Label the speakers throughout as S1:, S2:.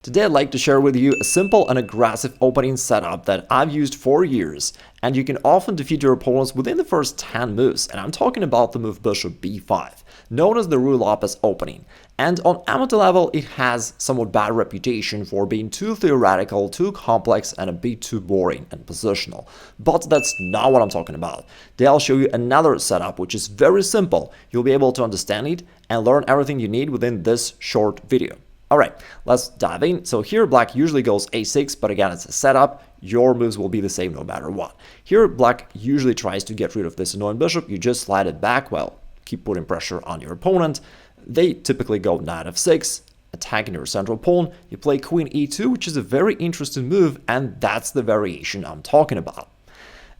S1: Today I'd like to share with you a simple and aggressive opening setup that I've used for years, and you can often defeat your opponents within the first 10 moves, and I'm talking about the move bishop b5, known as the Ruy Lopez opening. And on amateur level, it has somewhat bad reputation for being too theoretical, too complex, and a bit too boring and positional. But that's not what I'm talking about. Today I'll show you another setup which is very simple. You'll be able to understand it and learn everything you need within this short video. Alright, let's dive in. So here black usually goes a6, but again it's a setup. Your moves will be the same no matter what. Here black usually tries to get rid of this annoying bishop. You just slide it back, well, keep putting pressure on your opponent. They typically go knight f6, attacking your central pawn. You play queen e2, which is a very interesting move, and that's the variation I'm talking about.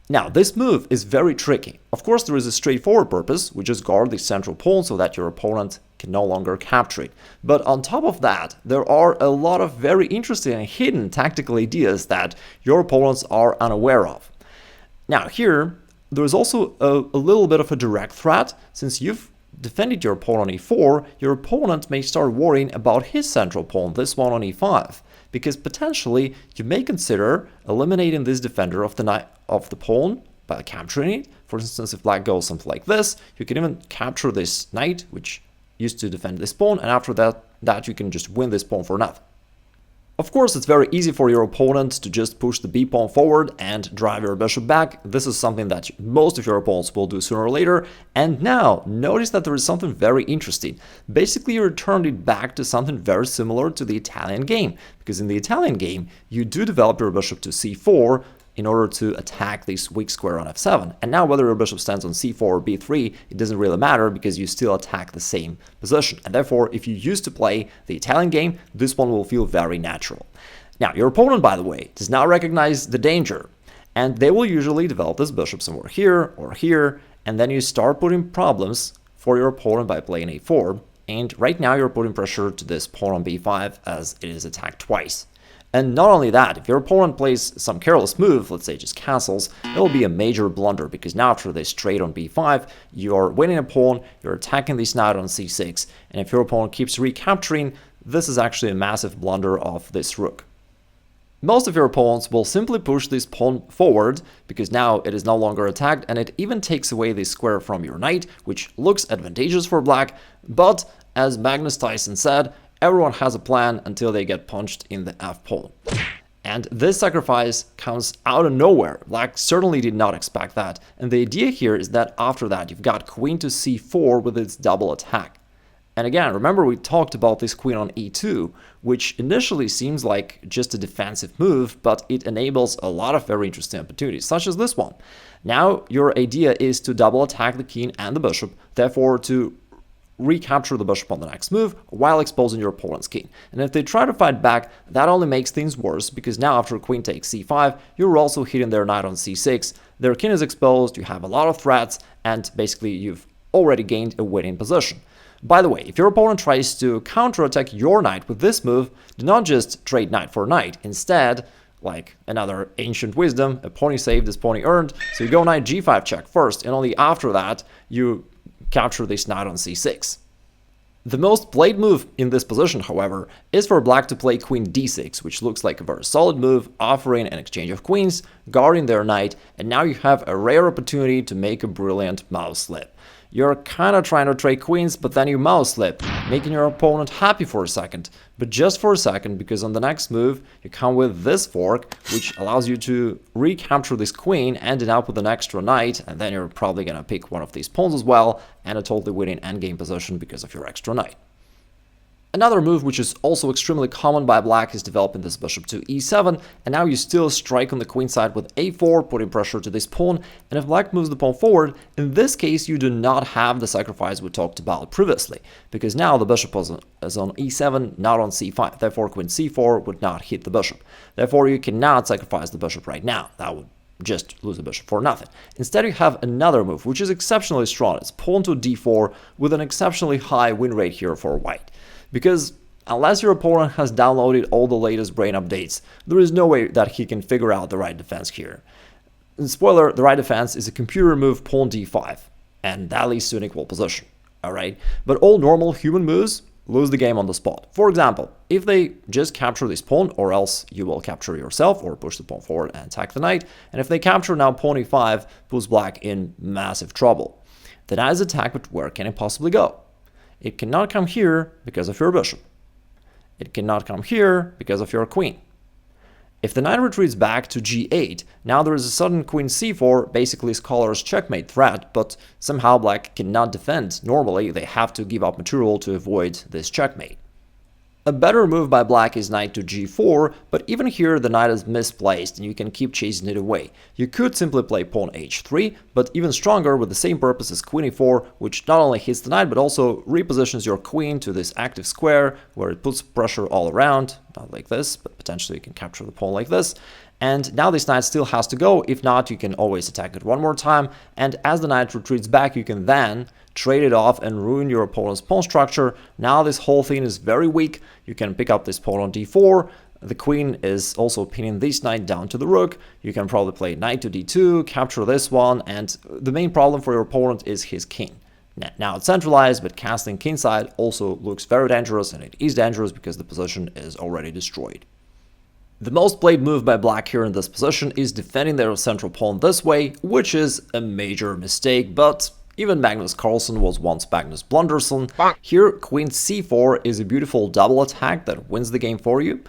S1: Now, this move is very tricky. Of course, there is a straightforward purpose, which is guard the central pawn so that your opponent can no longer capture it. But on top of that, there are a lot of very interesting and hidden tactical ideas that your opponents are unaware of. Now, here, there's also a little bit of a direct threat. Since you've defended your pawn on e4, your opponent may start worrying about his central pawn, this one on e5. Because potentially you may consider eliminating this defender of the pawn by capturing it. For instance, if black goes something like this, you can even capture this knight, which used to defend this pawn, and after that you can just win this pawn for nothing. Of course, it's very easy for your opponent to just push the b pawn forward and drive your bishop back. This is something that most of your opponents will do sooner or later. And now, notice that there is something very interesting. Basically, you returned it back to something very similar to the Italian game. Because in the Italian game, you do develop your bishop to c4 in order to attack this weak square on f7. And now whether your bishop stands on c4 or b3, it doesn't really matter because you still attack the same position. And therefore, if you used to play the Italian game, this one will feel very natural. Now, your opponent, by the way, does not recognize the danger. And they will usually develop this bishop somewhere here or here. And then you start putting problems for your opponent by playing a4. And right now you're putting pressure to this pawn on b5 as it is attacked twice. And not only that, if your opponent plays some careless move, let's say just castles, it will be a major blunder because now after this trade on b5, you're winning a pawn, you're attacking this knight on c6, and if your opponent keeps recapturing, this is actually a massive blunder of this rook. Most of your opponents will simply push this pawn forward because now it is no longer attacked, and it even takes away the square from your knight, which looks advantageous for black, but as Magnus Tyson said, everyone has a plan until they get punched in the f-pawn. And this sacrifice comes out of nowhere. Black certainly did not expect that. And the idea here is that after that, you've got queen to c4 with its double attack. And again, remember we talked about this queen on e2, which initially seems like just a defensive move, but it enables a lot of very interesting opportunities, such as this one. Now, your idea is to double attack the king and the bishop, therefore to recapture the bishop on the next move while exposing your opponent's king. And if they try to fight back, that only makes things worse because now after queen takes c5, you're also hitting their knight on c6, their king is exposed, you have a lot of threats, and basically you've already gained a winning position. By the way, if your opponent tries to counterattack your knight with this move, do not just trade knight for knight. Instead, like another ancient wisdom, a pony saved is pony earned, so you go knight g5 check first, and only after that you capture this knight on c6. The most played move in this position, however, is for black to play queen d6, which looks like a very solid move, offering an exchange of queens, guarding their knight, and now you have a rare opportunity to make a brilliant mouse slip. You're kind of trying to trade queens, but then you mouse slip, making your opponent happy for a second. But just for a second, because on the next move, you come with this fork, which allows you to recapture this queen, ending up with an extra knight, and then you're probably going to pick one of these pawns as well, and a totally winning endgame position because of your extra knight. Another move which is also extremely common by black is developing this bishop to e7, and now you still strike on the queen side with a4, putting pressure to this pawn, and if black moves the pawn forward, in this case you do not have the sacrifice we talked about previously, because now the bishop is on e7, not on c5, therefore queen c4 would not hit the bishop. Therefore you cannot sacrifice the bishop right now, that would just lose the bishop for nothing. Instead you have another move which is exceptionally strong, it's pawn to d4 with an exceptionally high win rate here for white. Because unless your opponent has downloaded all the latest brain updates, there is no way that he can figure out the right defense here. And spoiler, the right defense is a computer move pawn d5, and that leads to an equal position. Alright, but all normal human moves lose the game on the spot. For example, if they just capture this pawn, or else you will capture yourself or push the pawn forward and attack the knight. And if they capture now pawn e5, puts black in massive trouble. The knight is attacked, but where can it possibly go? It cannot come here because of your bishop. It cannot come here because of your queen. If the knight retreats back to g8, now there is a sudden queen c4, basically scholar's checkmate threat, but somehow black cannot defend. Normally, they have to give up material to avoid this checkmate. A better move by black is knight to g4, but even here the knight is misplaced and you can keep chasing it away. You could simply play pawn h3, but even stronger with the same purpose as queen e4, which not only hits the knight but also repositions your queen to this active square where it puts pressure all around, not like this, but potentially you can capture the pawn like this. And now this knight still has to go. If not, you can always attack it one more time, and as the knight retreats back, you can then trade it off and ruin your opponent's pawn structure. Now this whole thing is very weak. You can pick up this pawn on d4. The queen is also pinning this knight down to the rook. You can probably play knight to d2, capture this one, and the main problem for your opponent is his king. Now it's centralized, but castling kingside also looks very dangerous, and it is dangerous because the position is already destroyed. The most played move by black here in this position is defending their central pawn this way, which is a major mistake, but even Magnus Carlsen was once Magnus Blunderson. Here, queen c4 is a beautiful double attack that wins the game for you.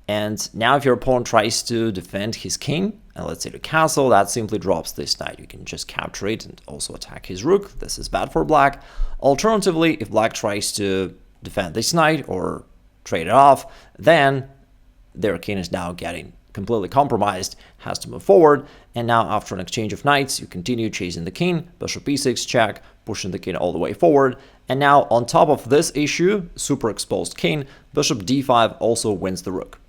S1: And now if your opponent tries to defend his king, and let's say the castle, that simply drops this knight. You can just capture it and also attack his rook. This is bad for black. Alternatively, if black tries to defend this knight or trade it off, then their king is now getting completely compromised, has to move forward, and now after an exchange of knights, you continue chasing the king, bishop e6 check, pushing the king all the way forward, and now on top of this issue, super exposed king, bishop d5 also wins the rook.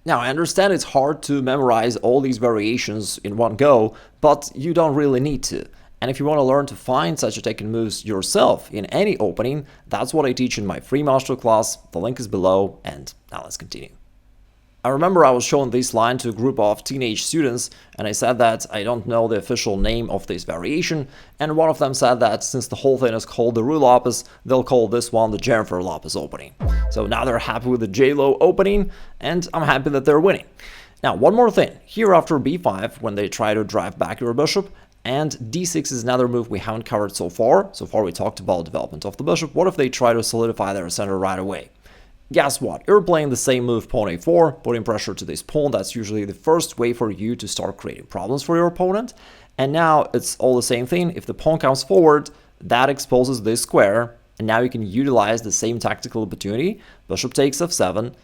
S1: Now I understand it's hard to memorize all these variations in one go, but you don't really need to. And if you want to learn to find such attacking moves yourself in any opening, that's what I teach in my free masterclass. The link is below, and now let's continue. I remember I was showing this line to a group of teenage students, and I said that I don't know the official name of this variation, and one of them said that since the whole thing is called the Ruy Lopez, they'll call this one the Jennifer Lopez opening. So now they're happy with the J-Lo opening, and I'm happy that they're winning. Now, one more thing. Here after b5, when they try to drive back your bishop, and d6 is another move we haven't covered so far. So far we talked about development of the bishop. What if they try to solidify their center right away? Guess what? You're playing the same move, pawn a4, putting pressure to this pawn. That's usually the first way for you to start creating problems for your opponent. And now it's all the same thing. If the pawn comes forward, that exposes this square, and now you can utilize the same tactical opportunity. Bishop takes f7,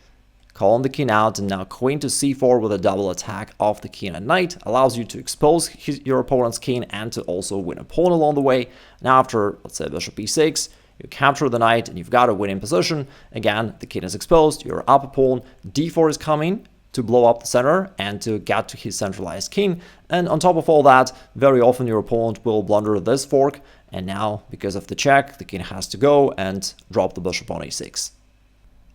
S1: calling the king out, and now queen to c4 with a double attack off the king and knight allows you to expose your opponent's king and to also win a pawn along the way. Now after, let's say, bishop e6, you capture the knight and you've got a winning position. Again, the king is exposed, you're up a pawn, d4 is coming to blow up the center and to get to his centralized king. And on top of all that, very often your opponent will blunder this fork, and now, because of the check, the king has to go and drop the bishop on a6.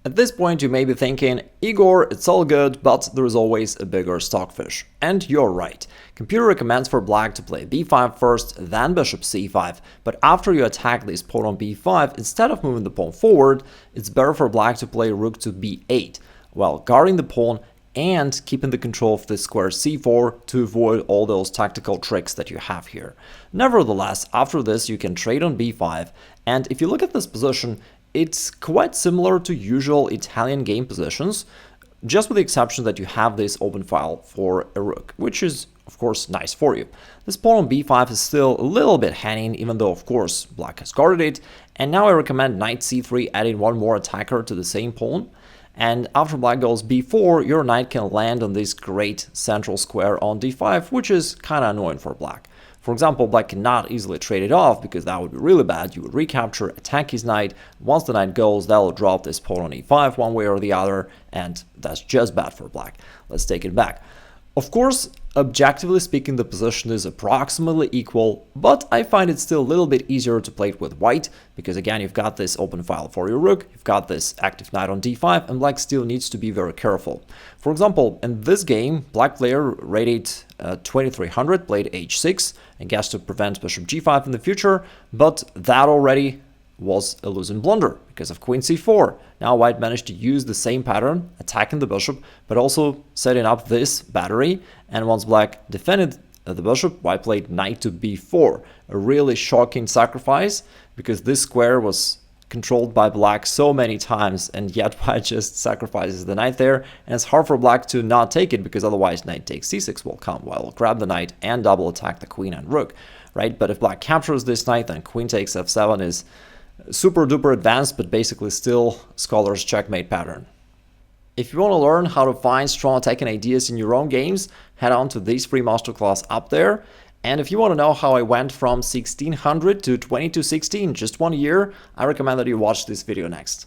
S1: At this point, you may be thinking, Igor, it's all good, but there is always a bigger stockfish. And you're right. Computer recommends for black to play b5 first, then bishop c5, but after you attack this pawn on b5, instead of moving the pawn forward, it's better for black to play rook to b8, while guarding the pawn and keeping the control of this square c4 to avoid all those tactical tricks that you have here. Nevertheless, after this, you can trade on b5, and if you look at this position, it's quite similar to usual Italian game positions, just with the exception that you have this open file for a rook, which is, of course, nice for you. This pawn on b5 is still a little bit hanging, even though, of course, black has guarded it. And now I recommend knight c3, adding one more attacker to the same pawn. And after black goes b4, your knight can land on this great central square on d5, which is kind of annoying for black. For example, black cannot easily trade it off because that would be really bad. You would recapture, attack his knight. Once the knight goes, that will drop this pawn on e5 one way or the other, and that's just bad for black. Let's take it back. Of course, objectively speaking, the position is approximately equal, but I find it still a little bit easier to play it with white, because again, you've got this open file for your rook, you've got this active knight on d5, and black still needs to be very careful. For example, in this game, black player rated 2300, played h6, I guess to prevent bishop g5 in the future, but that already was a losing blunder because of queen c4. Now white managed to use the same pattern, attacking the bishop, but also setting up this battery. And once black defended the bishop, white played knight to b4. A really shocking sacrifice because this square was controlled by black so many times, and yet white just sacrifices the knight there, and it's hard for black to not take it because otherwise knight takes c6 will come. Well, grab the knight and double attack the queen and rook, right? But if black captures this knight, then queen takes f7 is super duper advanced, but basically still scholar's checkmate pattern. If you want to learn how to find strong attacking ideas in your own games, head on to this free masterclass up there. And if you want to know how I went from 1600 to 2216 in just 1 year, I recommend that you watch this video next.